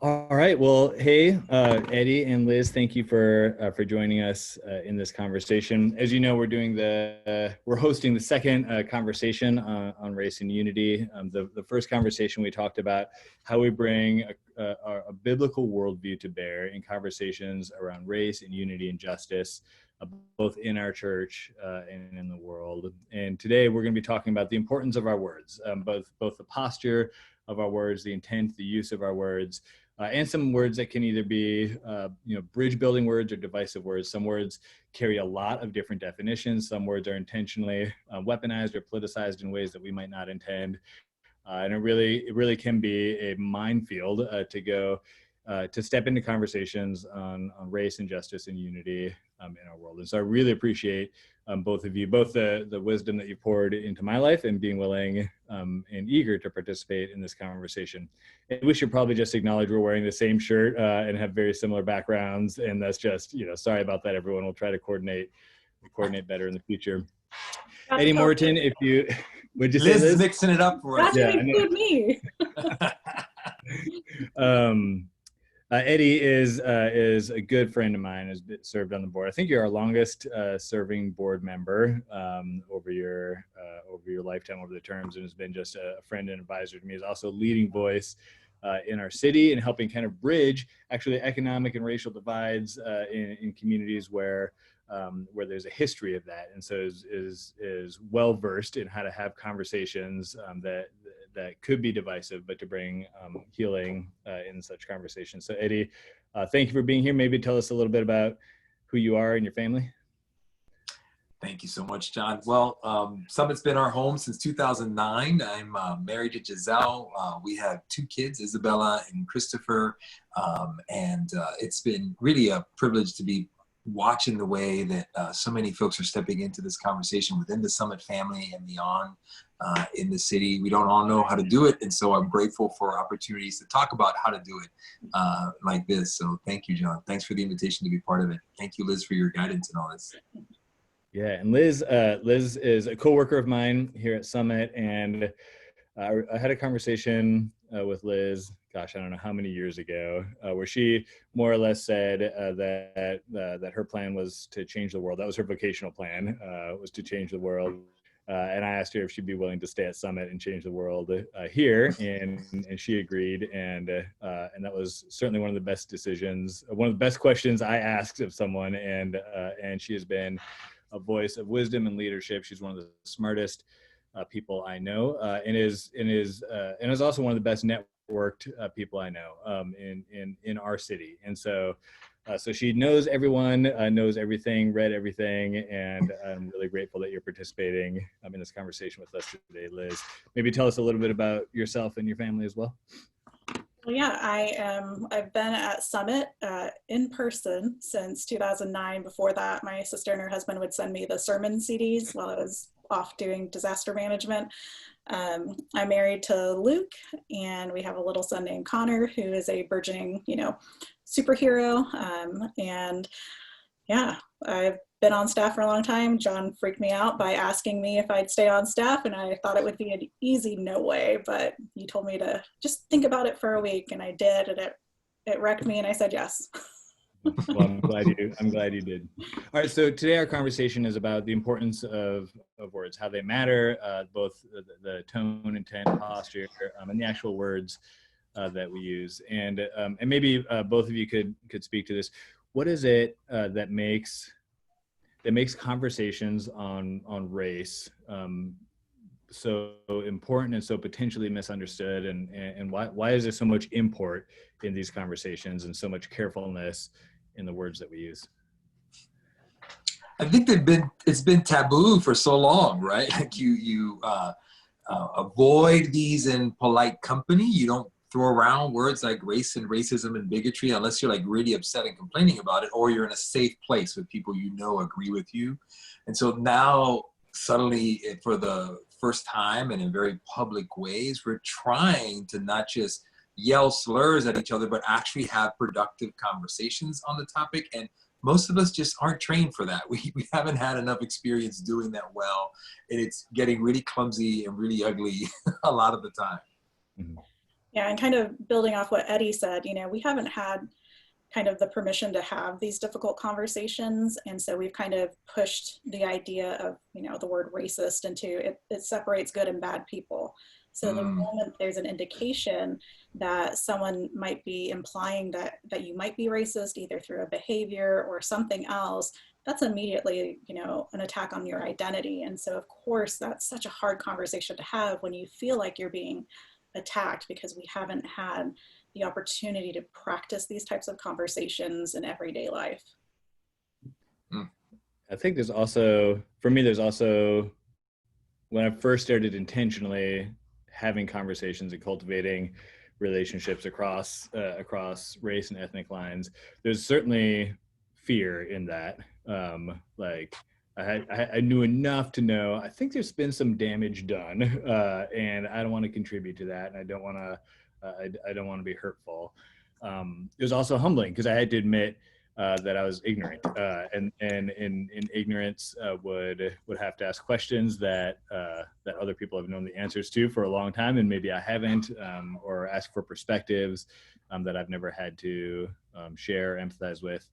All right. Well, hey, Eddie and Liz, thank you for joining us in this conversation. As you know, we're hosting the second conversation on race and unity. The first conversation we talked about how we bring a biblical worldview to bear in conversations around race and unity and justice, both in our church and in the world. And today we're going to be talking about the importance of our words, both the posture of our words, the intent, the use of our words. And some words that can either be, bridge building words or divisive words. Some words carry a lot of different definitions. Some words are intentionally weaponized or politicized in ways that we might not intend. And it really can be a minefield to step into conversations on race and justice and unity in our world. And so I really appreciate both of you, both the wisdom that you poured into my life and being willing and eager to participate in this conversation. And we should probably just acknowledge we're wearing the same shirt and have very similar backgrounds. And that's just, sorry about that, everyone. We'll try to coordinate better in the future. Eddy Morton, would you say Liz is mixing it up for us. That didn't include me. Eddy is a good friend of mine, has served on the board. I think you're our longest serving board member over your lifetime, over the terms, and has been just a friend and advisor to me. He's also a leading voice in our city and helping kind of bridge actually economic and racial divides in communities where there's a history of that, and so is well versed in how to have conversations that could be divisive, but to bring healing in such conversations. So Eddy, thank you for being here. Maybe tell us a little bit about who you are and your family. Thank you so much, John. Well, Summit's been our home since 2009. I'm married to Giselle. We have 2 kids, Isabella and Christopher. And it's been really a privilege to be watching the way that so many folks are stepping into this conversation within the Summit family and beyond in the city. We don't all know how to do it, and so I'm grateful for opportunities to talk about how to do it like this. So thank you, John. Thanks for the invitation to be part of it. Thank you, Liz, for your guidance and all this. Yeah, and Liz is a coworker of mine here at Summit, and I had a conversation with Liz, gosh, I don't know how many years ago, where she more or less said that her plan was to change the world. That was her vocational plan, was to change the world. And I asked her if she'd be willing to stay at Summit and change the world here, and she agreed. And that was certainly one of the best decisions, one of the best questions I asked of someone. And she has been a voice of wisdom and leadership. She's one of the smartest people I know, and is also one of the best networked people I know in our city. And so she knows everyone, knows everything, read everything, and I'm really grateful that you're participating in this conversation with us today, Liz. Maybe tell us a little bit about yourself and your family as well. Well, yeah, I've been at Summit in person since 2009. Before that, my sister and her husband would send me the sermon CDs while I was off doing disaster management. I'm married to Luke, and we have a little son named Connor, who is a burgeoning, superhero. And yeah, I've been on staff for a long time. John freaked me out by asking me if I'd stay on staff, and I thought it would be an easy no way, but he told me to just think about it for a week, and I did, and it wrecked me, and I said yes. Well, I'm glad you did. All right, so today our conversation is about the importance of words, how they matter, both the tone, intent, posture, and the actual words that we use. And maybe both of you could speak to this. What is it that makes conversations on race so important and so potentially misunderstood, and why is there so much import in these conversations and so much carefulness in the words that we use? I think it's been taboo for so long, right? Like you avoid these in polite company. You don't throw around words like race and racism and bigotry unless you're like really upset and complaining about it, or you're in a safe place with people agree with you. And so now suddenly, for the first time and in very public ways, we're trying to not just yell slurs at each other, but actually have productive conversations on the topic. And most of us just aren't trained for that. We haven't had enough experience doing that well. And it's getting really clumsy and really ugly a lot of the time. Mm-hmm. Yeah, and kind of building off what Eddy said, we haven't had kind of the permission to have these difficult conversations. And so we've kind of pushed the idea of, the word racist into it separates good and bad people. So the moment there's an indication that someone might be implying that you might be racist, either through a behavior or something else, that's immediately, an attack on your identity. And so of course, that's such a hard conversation to have when you feel like you're being attacked, because we haven't had the opportunity to practice these types of conversations in everyday life. I think there's also, for me, when I first started intentionally having conversations and cultivating relationships across race and ethnic lines, there's certainly fear in that. Like I knew enough to know, I think there's been some damage done, and I don't want to contribute to that, and I don't want to be hurtful. It was also humbling because I had to admit that I was ignorant, and in ignorance would have to ask questions that other people have known the answers to for a long time, and maybe I haven't, or ask for perspectives that I've never had to share, empathize with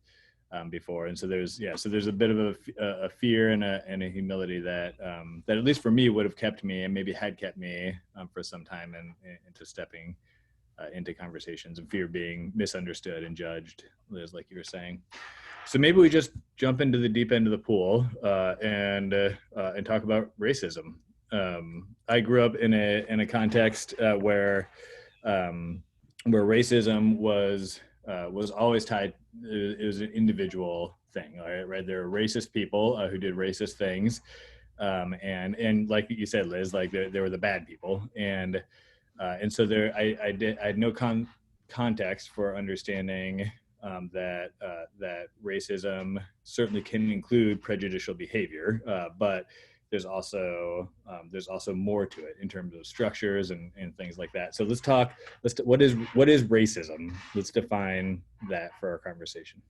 before. And so there's a bit of a fear and a humility that at least for me would have kept me, and maybe had kept me for some time into stepping into conversations, and fear being misunderstood and judged, Liz, like you were saying. So maybe we just jump into the deep end of the pool and talk about racism. I grew up in a context where racism was always tied. It was an individual thing, right? There were racist people who did racist things, and like you said, Liz, like there were the bad people, and so I had no context for understanding that racism certainly can include prejudicial behavior, but there's also more to it in terms of structures and things like that. So what is racism? Let's define that for our conversation.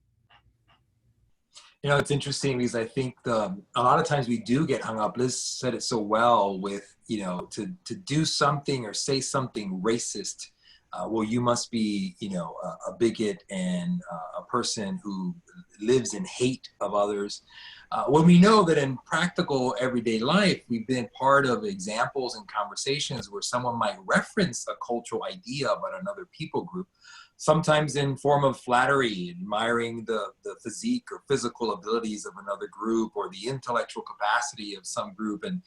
It's interesting because I think a lot of times we do get hung up. Liz said it so well with, to do something or say something racist. Well, you must be, a bigot and a person who lives in hate of others. When we know that in practical everyday life, we've been part of examples and conversations where someone might reference a cultural idea about another people group, sometimes in form of flattery, admiring the physique or physical abilities of another group or the intellectual capacity of some group. And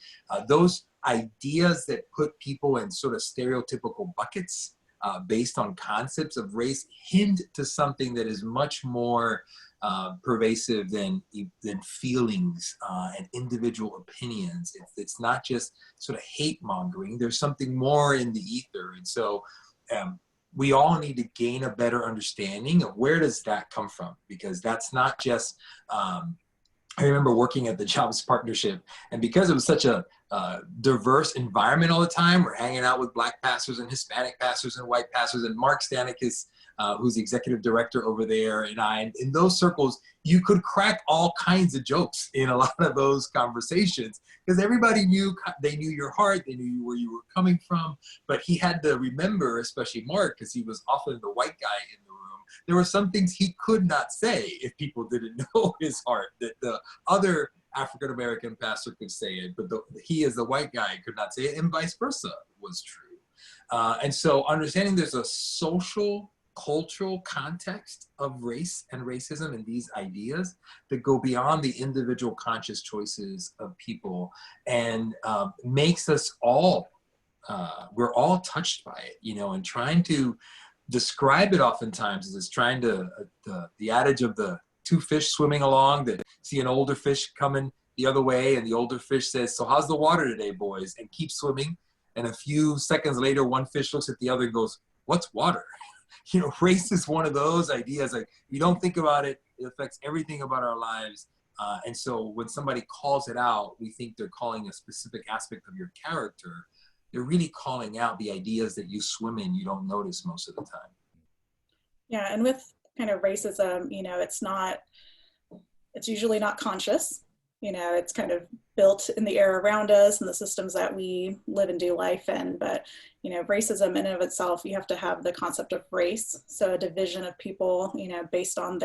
those ideas that put people in sort of stereotypical buckets based on concepts of race hint to something that is much more pervasive than feelings and individual opinions. It's not just sort of hate mongering. There's something more in the ether. And so we all need to gain a better understanding of where does that come from, because that's not just, I remember working at the Jobs Partnership, and because it was such a diverse environment all the time, we're hanging out with Black pastors and Hispanic pastors and white pastors, and Mark Stanek is, who's the executive director over there, and in those circles, you could crack all kinds of jokes in a lot of those conversations, because everybody knew your heart, they knew where you were coming from, but he had to remember, especially Mark, because he was often the white guy in the room, there were some things he could not say if people didn't know his heart, that the other African-American pastor could say it, but he as the white guy could not say it, and vice versa was true. And so understanding there's a social, cultural context of race and racism and these ideas that go beyond the individual conscious choices of people, and makes us all, we're all touched by it, and trying to describe it oftentimes is trying to, the adage of the two fish swimming along that see an older fish coming the other way, and the older fish says, "So how's the water today, boys?" and keep swimming. And a few seconds later, one fish looks at the other and goes, "What's water?" Race is one of those ideas. Like, we don't think about it. It affects everything about our lives. And so when somebody calls it out, we think they're calling a specific aspect of your character. They're really calling out the ideas that you swim in, you don't notice most of the time. Yeah, and with kind of racism, it's usually not conscious. you know, it's kind of built in the air around us and the systems that we live and do life in. But, you know, racism in and of itself, you have to have the concept of race. So a division of people, you know, based on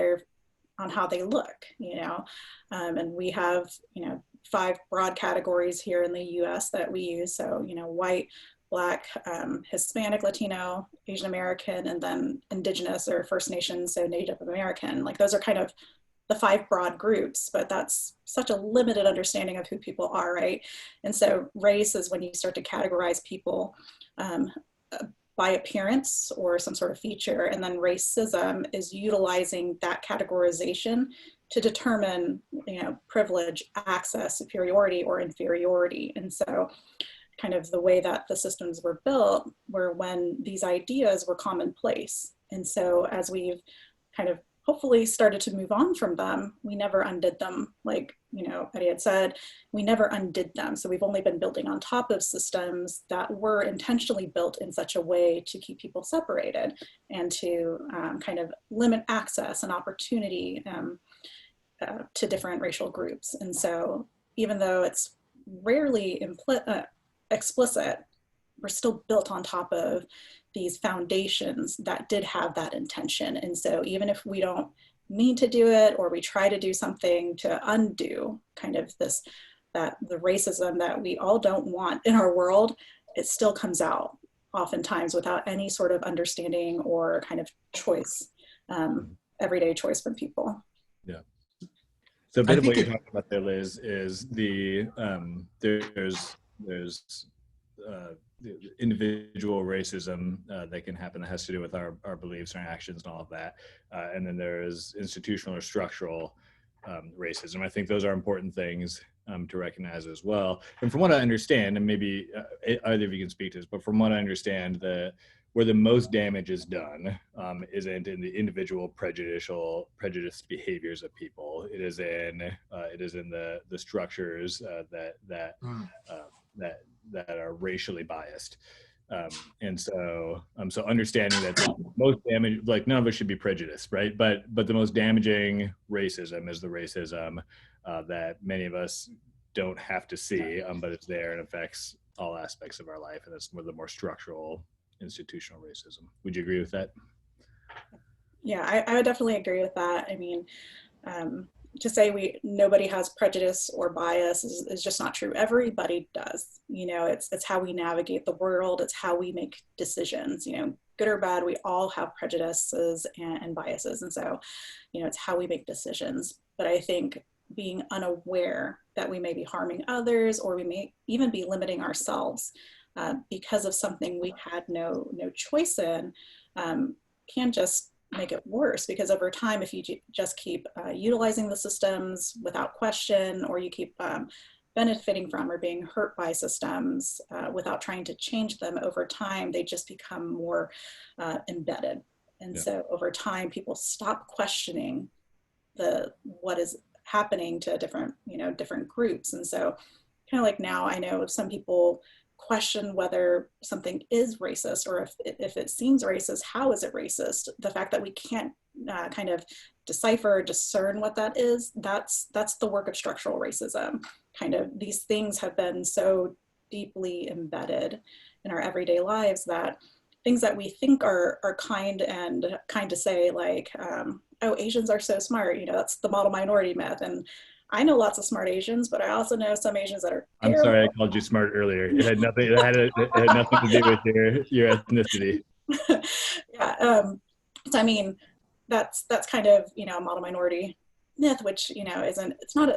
how they look, you know, and we have, you know, 5 broad categories here in the US that we use. So, you know, white, Black, Hispanic, Latino, Asian American, and then Indigenous or First Nations, so Native American. Like those are kind of the 5 broad groups, but that's such a limited understanding of who people are, right? And so race is when you start to categorize people by appearance or some sort of feature, and then racism is utilizing that categorization to determine, you know, privilege, access, superiority, or inferiority. And so kind of the way that the systems were built were when these ideas were commonplace. And so as we've kind of hopefully started to move on from them, we never undid them. Like, you know, Eddy had said, we never undid them. So we've only been building on top of systems that were intentionally built in such a way to keep people separated and to kind of limit access and opportunity to different racial groups. And so even though it's rarely explicit, we're still built on top of these foundations that did have that intention. And so even if we don't mean to do it, or we try to do something to undo kind of this, that the racism that we all don't want in our world, it still comes out oftentimes without any sort of understanding or kind of choice, everyday choice from people. Yeah. So a bit of what you're talking about there, Liz, is the there's individual racism that can happen that has to do with our beliefs and our actions and all of that. And then there is institutional or structural racism. I think those are important things to recognize as well. And from what I understand, and maybe either of you can speak to this, but from what I understand, where the most damage is done isn't in the individual prejudiced behaviors of people. It is in the structures that are racially biased. And so understanding that the most damage, like none of us should be prejudiced, right? But the most damaging racism is the racism that many of us don't have to see, but it's there and affects all aspects of our life. And that's the more structural, institutional racism. Would you agree with that? Yeah, I would definitely agree with that. I mean, to say nobody has prejudice or bias is just not true. Everybody does. You know, it's how we navigate the world. It's how we make decisions. You know, good or bad, we all have prejudices and biases. And so, you know, it's how we make decisions. But I think being unaware that we may be harming others, or we may even be limiting ourselves because of something we had no choice in, can just make it worse. Because over time, if you just keep utilizing the systems without question, or you keep benefiting from or being hurt by systems without trying to change them, over time, they just become more embedded. And so over time, people stop questioning what is happening to different groups. And so kind of like now, I know some people question whether something is racist, or if it seems racist, how is it racist? The fact that we can't kind of decipher or discern what that is, that's the work of structural racism. Kind of these things have been so deeply embedded in our everyday lives that things that we think are kind to say, like, oh, Asians are so smart, you know, that's the model minority myth. And I know lots of smart Asians, but I also know some Asians that are terrible. I'm sorry I called you smart earlier. It had nothing to do with your ethnicity. Yeah. So I mean, that's kind of, you know, a model minority myth, which, you know, it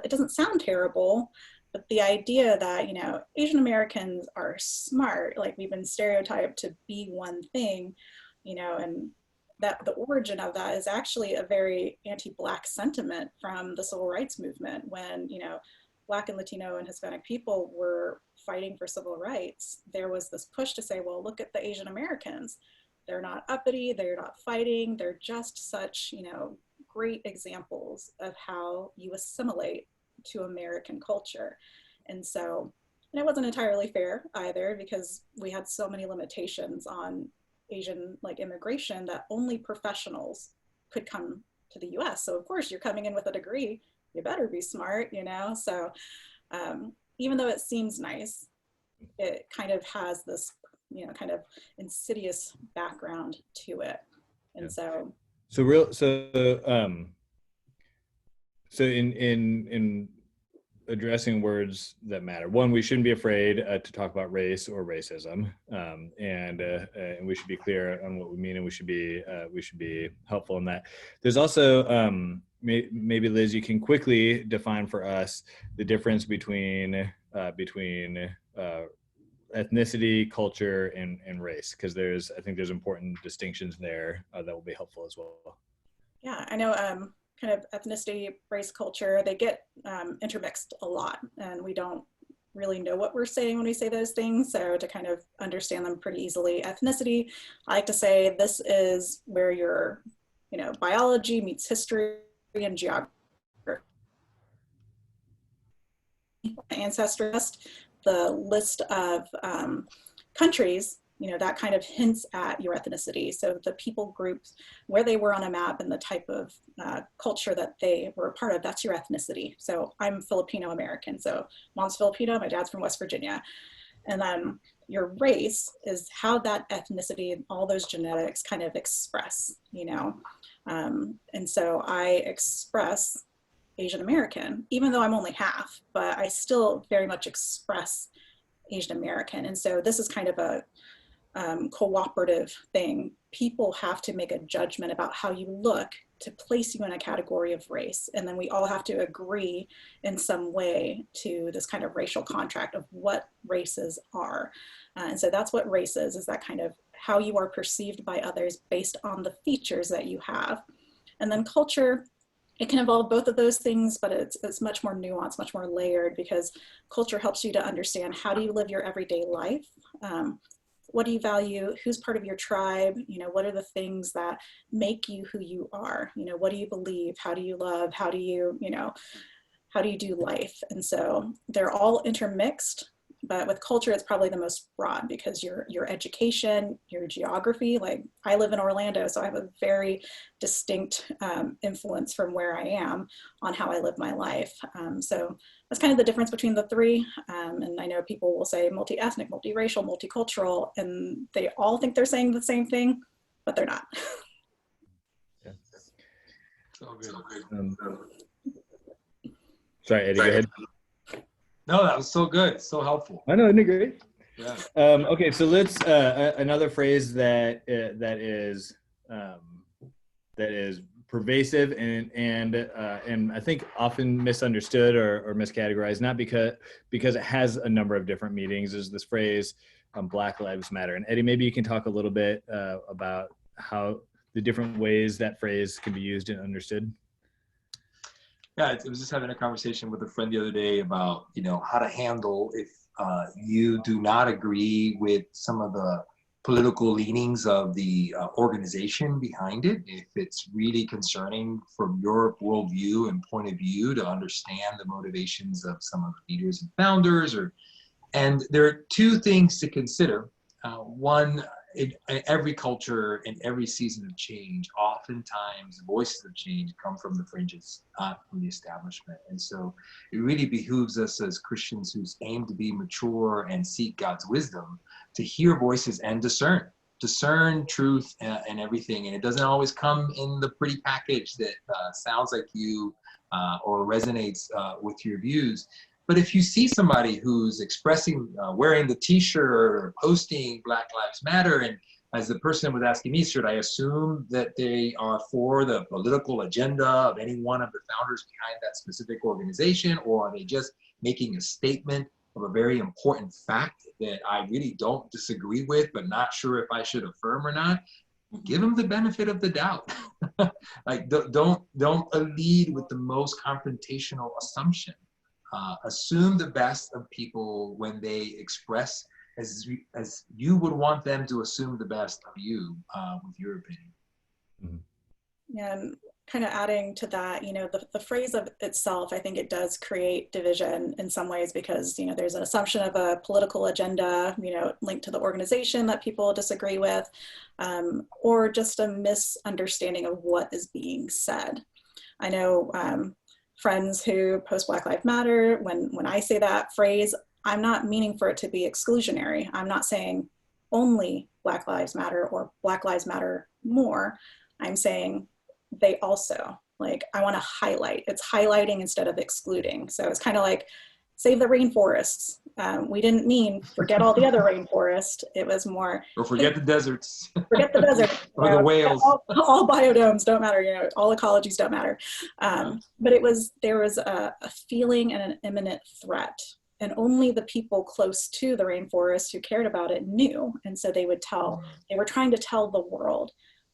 doesn't sound terrible, but the idea that, you know, Asian Americans are smart, like we've been stereotyped to be one thing, you know, and that the origin of that is actually a very anti-Black sentiment from the civil rights movement, when, you know, Black and Latino and Hispanic people were fighting for civil rights. There was this push to say, well, look at the Asian Americans. They're not uppity, they're not fighting, they're just such, you know, great examples of how you assimilate to American culture. And so, and it wasn't entirely fair either, because we had so many limitations on Asian immigration that only professionals could come to the US. So of course you're coming in with a degree, you better be smart, So even though it seems nice, it kind of has this, kind of insidious background to it. And so in addressing words that matter, one, we shouldn't be afraid to talk about race or racism, and we should be clear on what we mean, and we should be helpful in that. There's also maybe Liz, you can quickly define for us the difference between ethnicity, culture, and race, because I think there's important distinctions there that will be helpful as well. Yeah, I know kind of ethnicity, race, culture, they get intermixed a lot, and we don't really know what we're saying when we say those things. So to kind of understand them pretty easily, ethnicity, I like to say this is where your, biology meets history and geography. Ancestry list, the list of countries, that kind of hints at your ethnicity. So the people groups, where they were on a map and the type of culture that they were a part of, that's your ethnicity. So I'm Filipino American. So mom's Filipino, my dad's from West Virginia. And then your race is how that ethnicity and all those genetics kind of express, And so I express Asian American, even though I'm only half, but I still very much express Asian American. And so this is kind of a cooperative thing. People have to make a judgment about how you look to place you in a category of race. And then we all have to agree in some way to this kind of racial contract of what races are. And so that's what race is that kind of how you are perceived by others based on the features that you have. And then culture, it can involve both of those things, but it's much more nuanced, much more layered, because culture helps you to understand how do you live your everyday life. What do you value? Who's part of your tribe? What are the things that make you who you are? What do you believe? How do you love? How do you do life? And so they're all intermixed, but with culture, it's probably the most broad, because your education, your geography, like I live in Orlando, so I have a very distinct influence from where I am on how I live my life. So that's kind of the difference between the three. And I know people will say multi-ethnic, multiracial, multicultural, and they all think they're saying the same thing, but they're not. Yeah. So good. Sorry, Eddie, go ahead. No, that was so good. So helpful. I know, isn't it great? Yeah. Okay, so let's another phrase that is pervasive and I think often misunderstood or miscategorized, not because it has a number of different meanings, is this phrase Black Lives Matter. And Eddie, maybe you can talk a little bit about how the different ways that phrase can be used and understood. Yeah, I was just having a conversation with a friend the other day about, how to handle if you do not agree with some of the political leanings of the organization behind it, if it's really concerning from your worldview and point of view to understand the motivations of some of the leaders and founders. And there are two things to consider. One, in every culture and every season of change, oftentimes voices of change come from the fringes, not from the establishment. And so it really behooves us as Christians who aim to be mature and seek God's wisdom to hear voices and discern truth and everything. And it doesn't always come in the pretty package that sounds like you or resonates with your views. But if you see somebody who's expressing, wearing the t-shirt or posting Black Lives Matter, and as the person was asking me, should I assume that they are for the political agenda of any one of the founders behind that specific organization, or are they just making a statement of a very important fact that I really don't disagree with, but not sure if I should affirm or not? Give them the benefit of the doubt. Like, don't lead with the most confrontational assumption. Assume the best of people when they express as you would want them to assume the best of you with your opinion. Mm-hmm. Yeah, and kind of adding to that, the phrase of itself, I think it does create division in some ways, because, there's an assumption of a political agenda, linked to the organization that people disagree with, or just a misunderstanding of what is being said. I know friends who post Black Lives Matter, when I say that phrase, I'm not meaning for it to be exclusionary. I'm not saying only Black Lives Matter or Black Lives Matter more. I'm saying they also, like, I want to highlight. It's highlighting instead of excluding. So it's kind of like save the rainforests. We didn't mean forget all the other rainforest. It was more, or forget the deserts. forget the desert. Or the whales. All biodomes don't matter, you know, all ecologies don't matter. But there was a feeling and an imminent threat. And only the people close to the rainforest who cared about it knew. And so they were trying to tell the world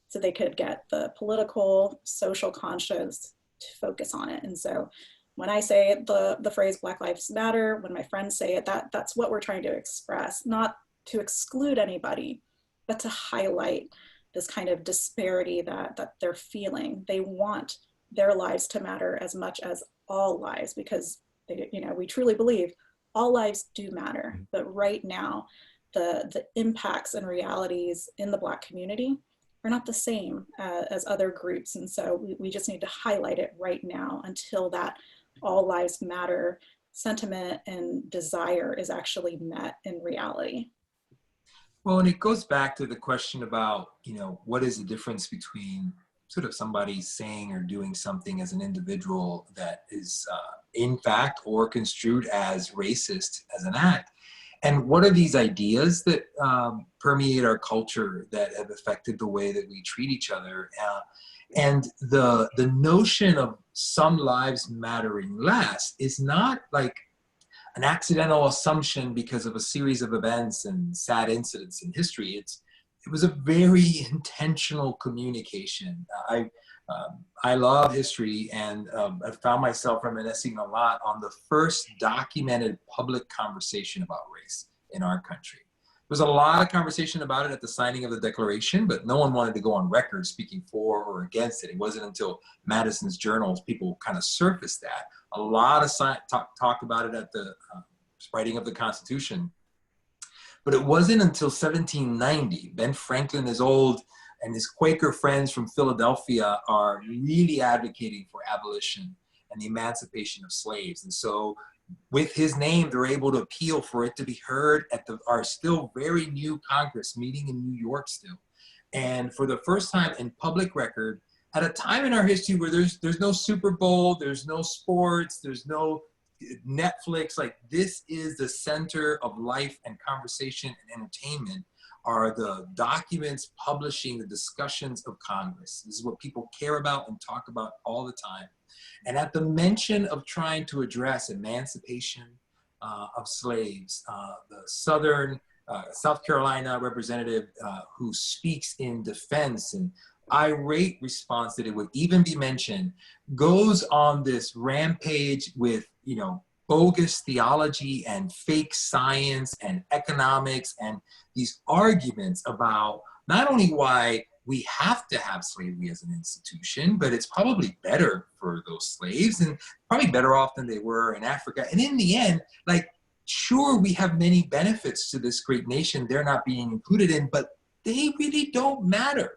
so they could get the political, social conscience to focus on it. And so when I say the phrase Black Lives Matter, when my friends say it, that's what we're trying to express, not to exclude anybody, but to highlight this kind of disparity that they're feeling. They want their lives to matter as much as all lives, because we truly believe all lives do matter. But right now, the impacts and realities in the Black community are not the same as other groups. And so we just need to highlight it right now until that all lives matter sentiment and desire is actually met in reality. Well, and it goes back to the question about, what is the difference between sort of somebody saying or doing something as an individual that is in fact or construed as racist as an act. And what are these ideas that permeate our culture that have affected the way that we treat each other? And the notion of some lives mattering less is not like an accidental assumption because of a series of events and sad incidents in history. It was a very intentional communication. I love history, and I found myself reminiscing a lot on the first documented public conversation about race in our country. There was a lot of conversation about it at the signing of the Declaration, but no one wanted to go on record speaking for or against it. It wasn't until Madison's journals people kind of surfaced that. A lot of talk about it at the writing of the Constitution. But it wasn't until 1790, Ben Franklin is old, and his Quaker friends from Philadelphia are really advocating for abolition and the emancipation of slaves. And so with his name, they're able to appeal for it to be heard at our still very new Congress meeting in New York still. And for the first time in public record, at a time in our history where there's no Super Bowl, there's no sports, there's no Netflix, like this is the center of life and conversation and entertainment, are the documents publishing the discussions of Congress. This is what people care about and talk about all the time. And at the mention of trying to address emancipation of slaves, the South Carolina representative who speaks in defense and irate response that it would even be mentioned, goes on this rampage with, bogus theology and fake science and economics and these arguments about not only why we have to have slavery as an institution, but it's probably better for those slaves and probably better off than they were in Africa. And in the end, sure, we have many benefits to this great nation they're not being included in, but they really don't matter.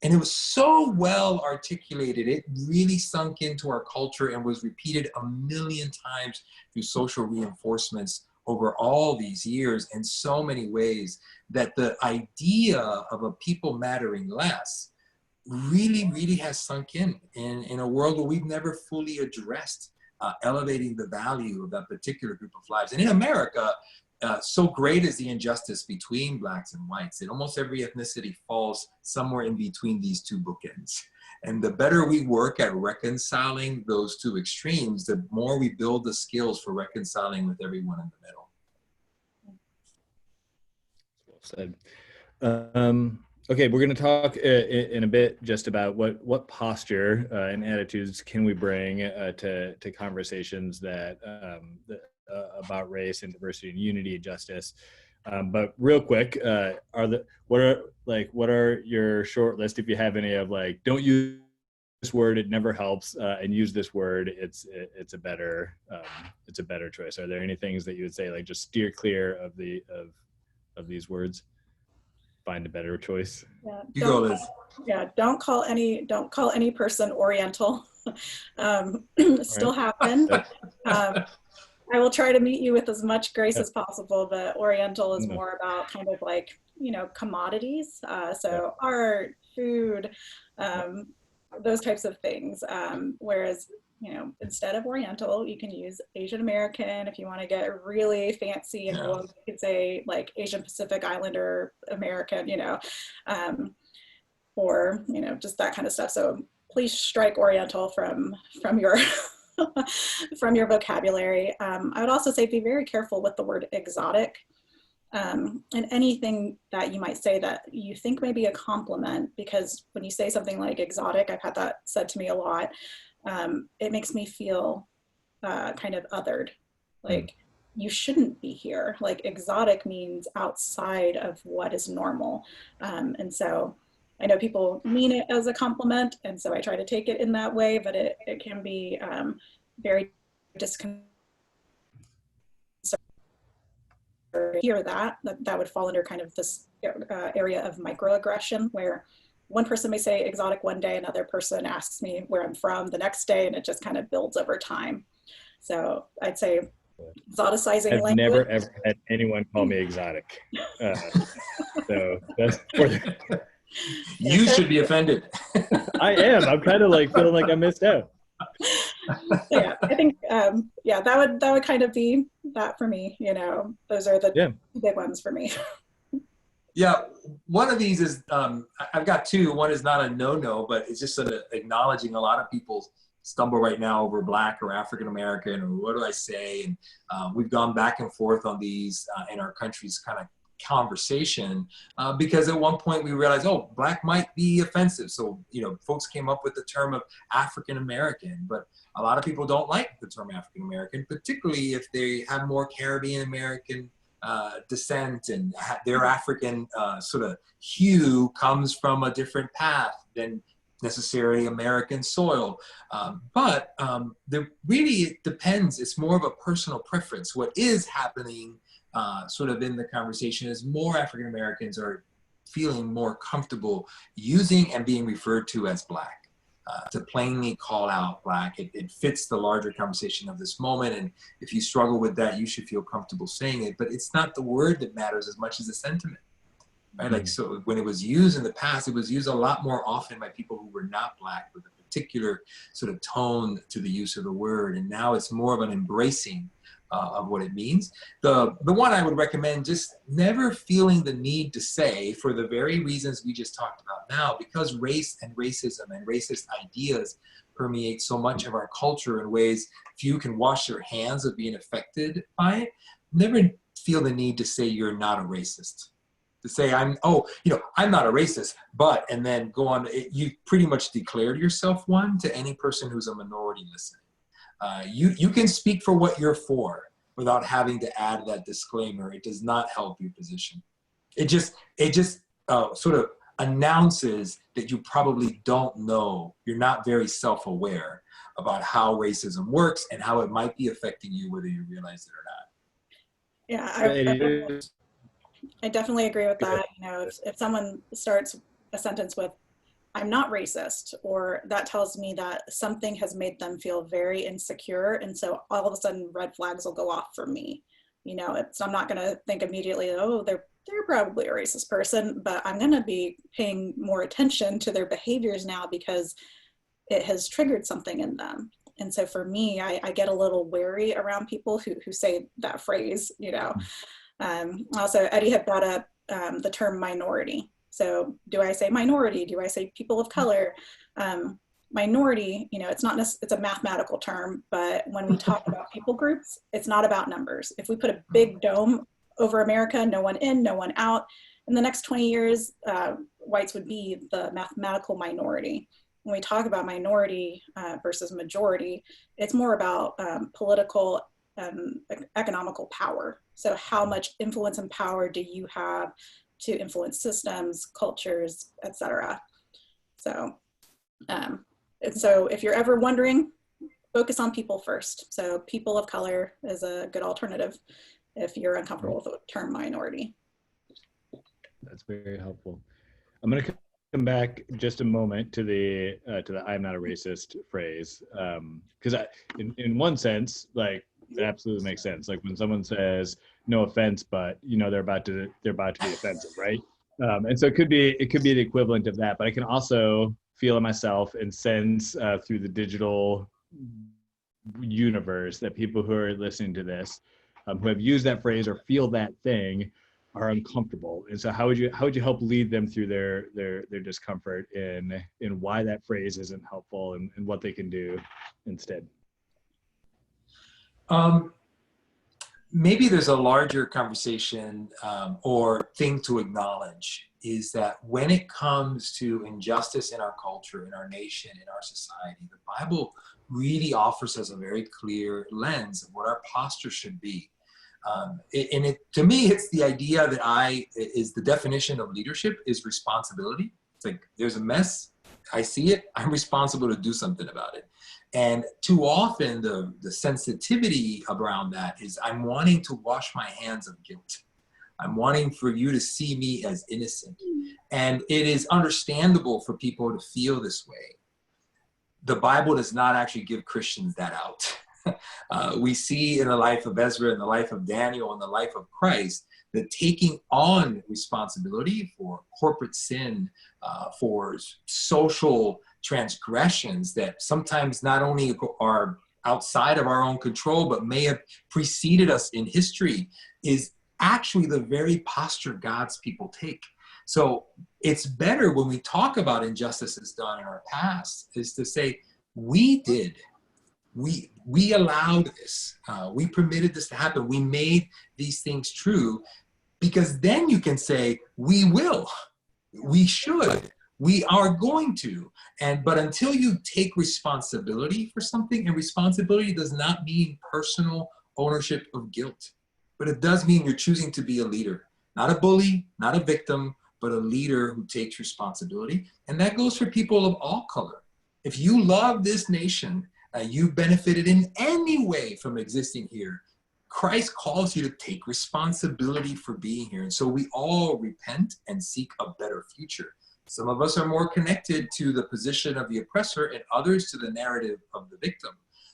And it was so well articulated, it really sunk into our culture and was repeated a million times through social reinforcements over all these years in so many ways, that the idea of a people mattering less really, really has sunk in a world where we've never fully addressed elevating the value of that particular group of lives. And in America, so great is the injustice between Blacks and whites that almost every ethnicity falls somewhere in between these two bookends. And the better we work at reconciling those two extremes, the more we build the skills for reconciling with everyone in the middle. Well said. Okay, we're going to talk in a bit just about what posture and attitudes can we bring to conversations that about race and diversity and unity and justice. But real quick, what are your short list, if you have any, of don't use this word, it never helps, and use this word, it's a better choice. Are there any things that you would say just steer clear of these words? Find a better choice. Yeah, don't call any person Oriental. Still All right. happen. I will try to meet you with as much grace Yeah. as possible, but Oriental is No. more about kind of like, commodities. Yeah. So art, food, those types of things. Whereas, instead of Oriental, you can use Asian American. If you want to get really fancy and Yeah. woke, you could say like Asian Pacific Islander American, or, just that kind of stuff. So please strike Oriental from your from your vocabulary. I would also say be very careful with the word exotic, and anything that you might say that you think may be a compliment, because when you say something like exotic, I've had that said to me a lot, it makes me feel kind of othered, like you shouldn't be here. Like exotic means outside of what is normal. And so I know people mean it as a compliment, and so I try to take it in that way, but it can be very disconcerting to hear that would fall under kind of this area of microaggression, where one person may say exotic one day, another person asks me where I'm from the next day, and it just kind of builds over time. So I'd say exoticizing I've language. never ever had anyone call me exotic. So that's for You should be offended. I am. I'm kind of like feeling like I missed out. Yeah, I think that would kind of be that for me. Those are the big ones for me. Yeah, one of these is I've got two. One is not a no-no, but it's just sort of acknowledging a lot of people stumble right now over Black or African American, or what do I say? And we've gone back and forth on these in our country's kind of conversation because at one point we realized, oh, Black might be offensive. So, folks came up with the term of African American, but a lot of people don't like the term African American, particularly if they have more Caribbean American descent, and their African sort of hue comes from a different path than necessarily American soil. But really it depends. It's more of a personal preference. What is happening sort of in the conversation is more African Americans are feeling more comfortable using and being referred to as Black. To plainly call out Black. It fits the larger conversation of this moment, and if you struggle with that, you should feel comfortable saying it, but it's not the word that matters as much as the sentiment, right? Like, so when it was used in the past, it was used a lot more often by people who were not Black with a particular sort of tone to the use of the word, and now it's more of an embracing of what it means. The one I would recommend, just never feeling the need to say, for the very reasons we just talked about now, because race and racism and racist ideas permeate so much of our culture in ways few can wash their hands of being affected by it. Never feel the need to say you're not a racist. To say I'm not a racist, but, and then go on, you pretty much declared yourself one to any person who's a minority listening. You can speak for what you're for without having to add that disclaimer. It does not help your position. It just sort of announces that you probably don't know. You're not very self-aware about how racism works and how it might be affecting you, whether you realize it or not. Yeah, I definitely agree with that. If someone starts a sentence with, I'm not racist, or that tells me that something has made them feel very insecure, and so all of a sudden red flags will go off for me. I'm not going to think immediately, oh, they're probably a racist person, but I'm going to be paying more attention to their behaviors now because it has triggered something in them. And so for me, I get a little wary around people who say that phrase. Also, Eddy had brought up the term minority. So do I say minority? Do I say people of color? Minority, it's a mathematical term, but when we talk about people groups, it's not about numbers. If we put a big dome over America, no one in, no one out, in the next 20 years, whites would be the mathematical minority. When we talk about minority versus majority, it's more about political and economical power. So how much influence and power do you have to influence systems, cultures, etc. So if you're ever wondering, focus on people first. So people of color is a good alternative if you're uncomfortable with the term minority. That's very helpful. I'm going to back just a moment to the "I'm not a racist" phrase, because in one sense, like, it absolutely makes sense. Like when someone says "no offense," but they're about to be offensive, right? And so it could be the equivalent of that. But I can also feel it myself and sense through the digital universe that people who are listening to this, who have used that phrase or feel that thing, are uncomfortable. And so how would you help lead them through their discomfort in why that phrase isn't helpful and what they can do instead? Maybe there's a larger conversation or thing to acknowledge, is that when it comes to injustice in our culture, in our nation, in our society, the Bible really offers us a very clear lens of what our posture should be. To me, it's the idea that is the definition of leadership is responsibility. It's like, there's a mess, I see it, I'm responsible to do something about it. And too often the sensitivity around that is, I'm wanting to wash my hands of guilt. I'm wanting for you to see me as innocent. And it is understandable for people to feel this way. The Bible does not actually give Christians that out. We see in the life of Ezra, in the life of Daniel, in the life of Christ, that taking on responsibility for corporate sin, for social transgressions that sometimes not only are outside of our own control, but may have preceded us in history, is actually the very posture God's people take. So it's better when we talk about injustices done in our past, is to say, we allowed this, we permitted this to happen, we made these things true, because then you can say, we will, we should, we are going to. But until you take responsibility for something, and responsibility does not mean personal ownership of guilt, but it does mean you're choosing to be a leader, not a bully, not a victim, but a leader who takes responsibility. And that goes for people of all color. If you love this nation, you've benefited in any way from existing here, Christ calls you to take responsibility for being here. And so we all repent and seek a better future. Some of us are more connected to the position of the oppressor and others to the narrative of the victim.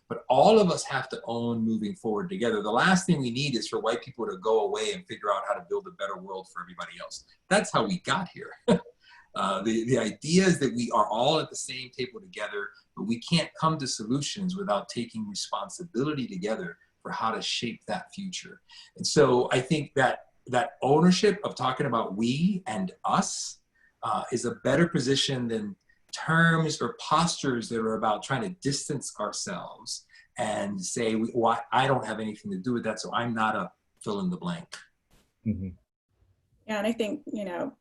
But all of us have to own moving forward together. The last thing we need is for white people to go away and figure out how to build a better world for everybody else. That's how we got here. The idea is that we are all at the same table together, but we can't come to solutions without taking responsibility together for how to shape that future. And so I think that ownership of talking about we and us is a better position than terms or postures that are about trying to distance ourselves and say, I don't have anything to do with that, so I'm not a fill in the blank. Mm-hmm. Yeah, and I think,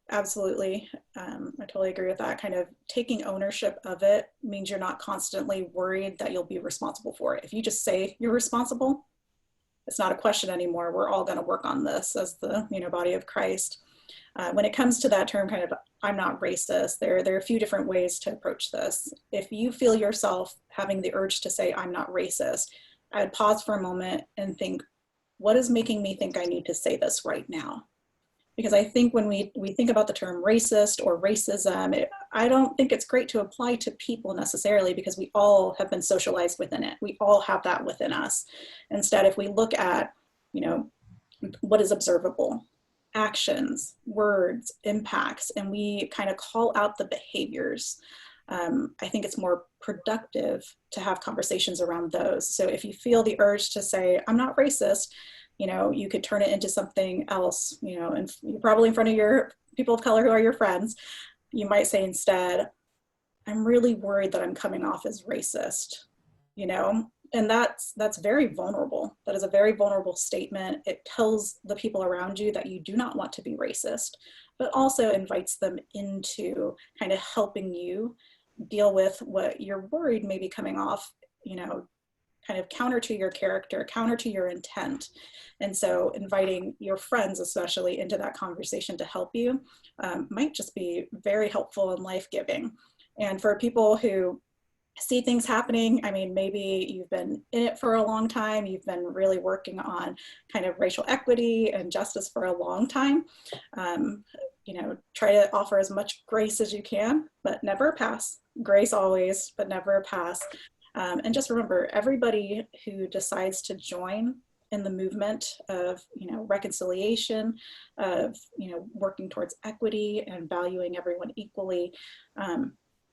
absolutely, I totally agree with that. Kind of taking ownership of it means you're not constantly worried that you'll be responsible for it. If you just say you're responsible, it's not a question anymore. We're all going to work on this as the body of Christ. When it comes to that term, kind of, I'm not racist, there are a few different ways to approach this. If you feel yourself having the urge to say, I'm not racist, I'd pause for a moment and think, what is making me think I need to say this right now? Because I think when we think about the term racist or racism, I don't think it's great to apply to people necessarily, because we all have been socialized within it. We all have that within us. Instead, if we look at, what is observable, actions, words, impacts, and we kind of call out the behaviors, I think it's more productive to have conversations around those. So if you feel the urge to say, I'm not racist, you could turn it into something else, and you're probably in front of your people of color who are your friends. You might say instead, I'm really worried that I'm coming off as racist, and that's very vulnerable. That is a very vulnerable statement. It tells the people around you that you do not want to be racist, but also invites them into kind of helping you deal with what you're worried may be coming off, kind of counter to your character, counter to your intent. And so inviting your friends especially into that conversation to help you might just be very helpful and life-giving. And for people who see things happening. I mean, maybe you've been in it for a long time. You've been really working on kind of racial equity and justice for a long time. You know, try to offer as much grace as you can, but never pass. Grace always, but never pass. And just remember, everybody who decides to join in the movement of, you know, reconciliation, of, you know, working towards equity and valuing everyone equally,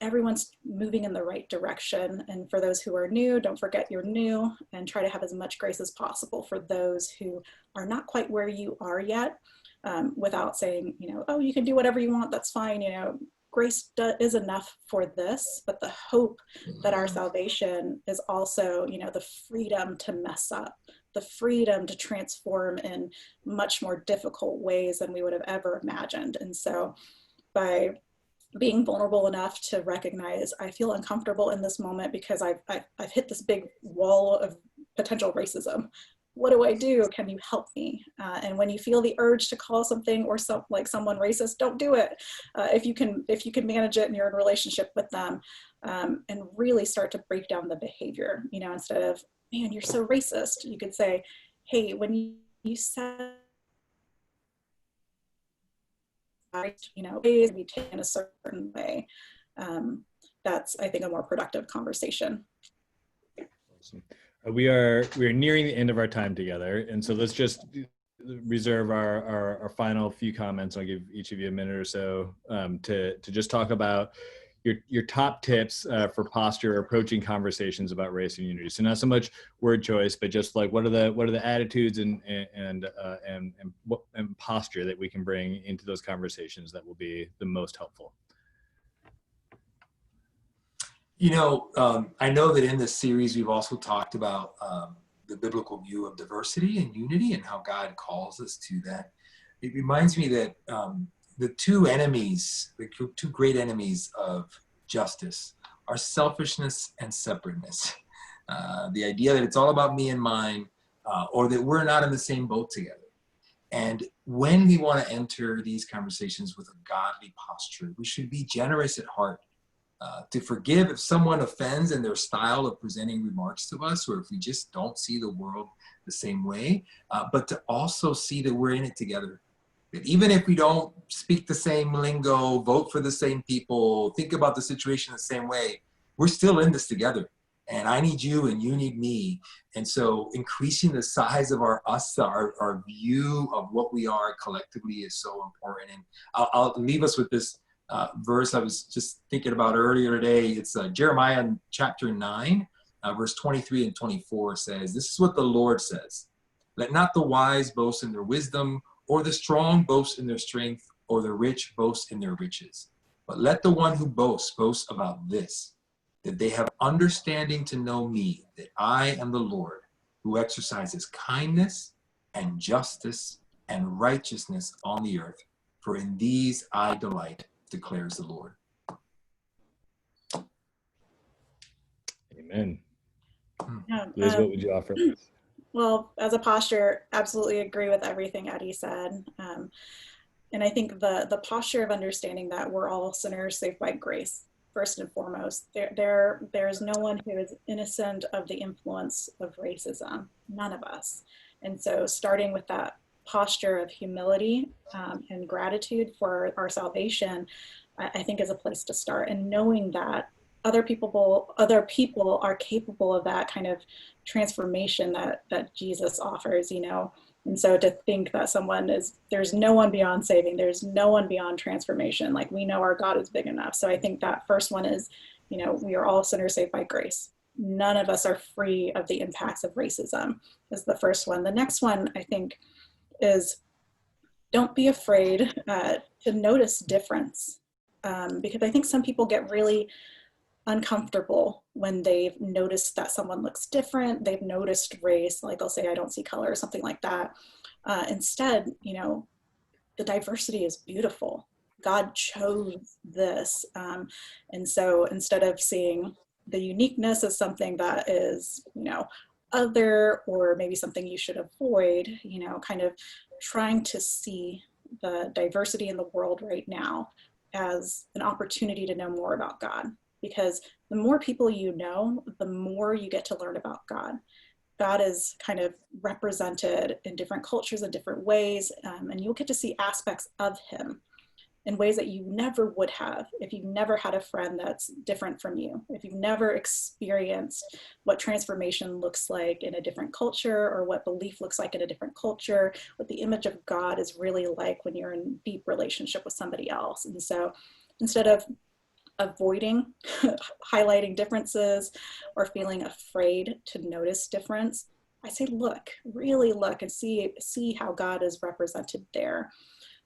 everyone's moving in the right direction. And for those who are new, don't forget you're new, and try to have as much grace as possible for those who are not quite where you are yet, without saying, you know, oh, you can do whatever you want, that's fine. You know, grace is enough for this, but the hope that our salvation is also, you know, the freedom to mess up, the freedom to transform in much more difficult ways than we would have ever imagined. And so by being vulnerable enough to recognize, I feel uncomfortable in this moment because I've hit this big wall of potential racism. What do I do? Can you help me? And when you feel the urge to call something or someone racist, don't do it. If you can manage it and you're in a relationship with them, and really start to break down the behavior, you know, instead of, man, you're so racist, you could say, hey, when you said, you know, be taken a certain way. That's, I think, a more productive conversation. Awesome. We are nearing the end of our time together, and so let's just reserve our final few comments. I'll give each of you a minute or so to just talk about your top tips for posture approaching conversations about race and unity. So not so much word choice, but just like what are the attitudes and posture that we can bring into those conversations that will be the most helpful. You know, I know that in this series we've also talked about the biblical view of diversity and unity and how God calls us to that. It reminds me that the two great enemies of justice are selfishness and separateness. The idea that it's all about me and mine, or that we're not in the same boat together. And when we want to enter these conversations with a godly posture, we should be generous at heart. To forgive if someone offends in their style of presenting remarks to us, or if we just don't see the world the same way, but to also see that we're in it together. That even if we don't speak the same lingo, vote for the same people, think about the situation the same way, we're still in this together. And I need you and you need me. And so increasing the size of our view of what we are collectively is so important. And I'll leave us with this verse I was just thinking about earlier today. It's Jeremiah chapter 9, verse 23 and 24 says, this is what the Lord says. Let not the wise boast in their wisdom, or the strong boast in their strength, or the rich boast in their riches. But let the one who boast about this, that they have understanding to know me, that I am the Lord, who exercises kindness and justice and righteousness on the earth. For in these I delight, declares the Lord. Amen. Yeah, Liz, what would you offer? Well, as a posture, absolutely agree with everything Eddy said. And I think the posture of understanding that we're all sinners saved by grace, first and foremost. There's no one who is innocent of the influence of racism, none of us. And so starting with that posture of humility and gratitude for our salvation, I think is a place to start. And knowing that other people are capable of that kind of transformation that Jesus offers, you know. And so to think that there's no one beyond saving, there's no one beyond transformation. Like, we know our God is big enough. So I think that first one is, you know, we are all sinners saved by grace. None of us are free of the impacts of racism, is the first one. The next one, I think, is don't be afraid to notice difference. Because I think some people get really uncomfortable when they've noticed that someone looks different, they've noticed race, like they'll say, I don't see color, or something like that. Instead, you know, the diversity is beautiful. God chose this. And so instead of seeing the uniqueness as something that is, you know, other, or maybe something you should avoid, you know, kind of trying to see the diversity in the world right now as an opportunity to know more about God. because the more people you know, the more you get to learn about God. God is kind of represented in different cultures in different ways, and you'll get to see aspects of him in ways that you never would have if you've never had a friend that's different from you, if you've never experienced what transformation looks like in a different culture, or what belief looks like in a different culture, what the image of God is really like when you're in deep relationship with somebody else. And so instead of avoiding highlighting differences or feeling afraid to notice difference, I say, look, really look and see how God is represented there.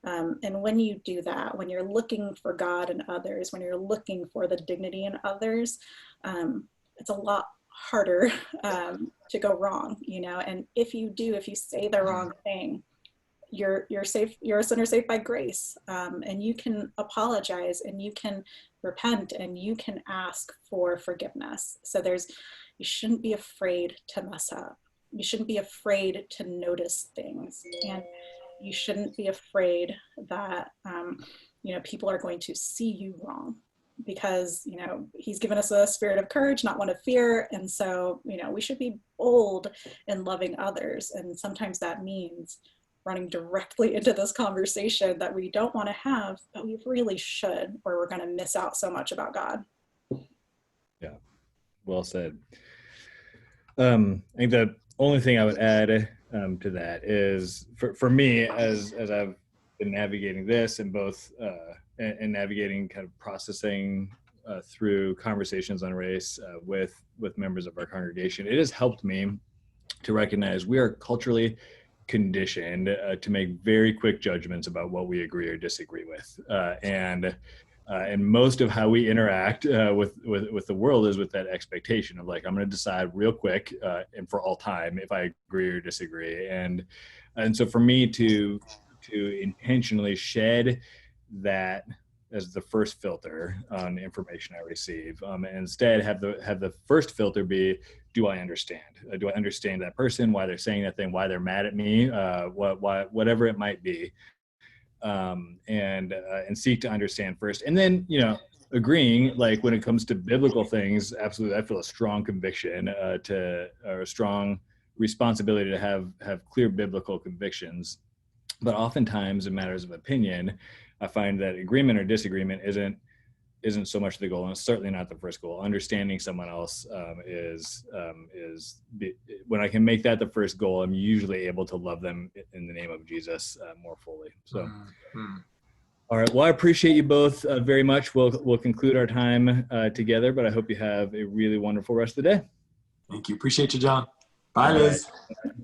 And when you do that, when you're looking for God in others, when you're looking for the dignity in others, it's a lot harder to go wrong, you know. And if you say the wrong thing, you're safe. You're a sinner saved by grace, and you can apologize, and you can repent, and you can ask for forgiveness. So you shouldn't be afraid to mess up. You shouldn't be afraid to notice things, and you shouldn't be afraid that people are going to see you wrong, because he's given us a spirit of courage, not one of fear. And so we should be bold in loving others, and sometimes that means running directly into this conversation that we don't want to have, but we really should, or we're going to miss out so much about God. Yeah, well said. I think the only thing I would add to that is for me, as I've been navigating this and both and navigating kind of processing through conversations on race with members of our congregation, it has helped me to recognize we are culturally conditioned to make very quick judgments about what we agree or disagree with, and most of how we interact with the world is with that expectation of, like, I'm going to decide real quick and for all time if I agree or disagree, and so for me to intentionally shed that as the first filter on the information I receive, and instead have the first filter be, do I understand? Do I understand that person, why they're saying that thing, why they're mad at me, whatever it might be, and seek to understand first, and then agreeing, like when it comes to biblical things, absolutely, I feel a strong conviction or a strong responsibility to have clear biblical convictions, but oftentimes in matters of opinion, I find that agreement or disagreement isn't so much the goal, and it's certainly not the first goal. Understanding someone else is when I can make that the first goal, I'm usually able to love them in the name of Jesus more fully. So, all right. Well, I appreciate you both very much. We'll conclude our time together, but I hope you have a really wonderful rest of the day. Thank you. Appreciate you, John. Bye, Liz. Right.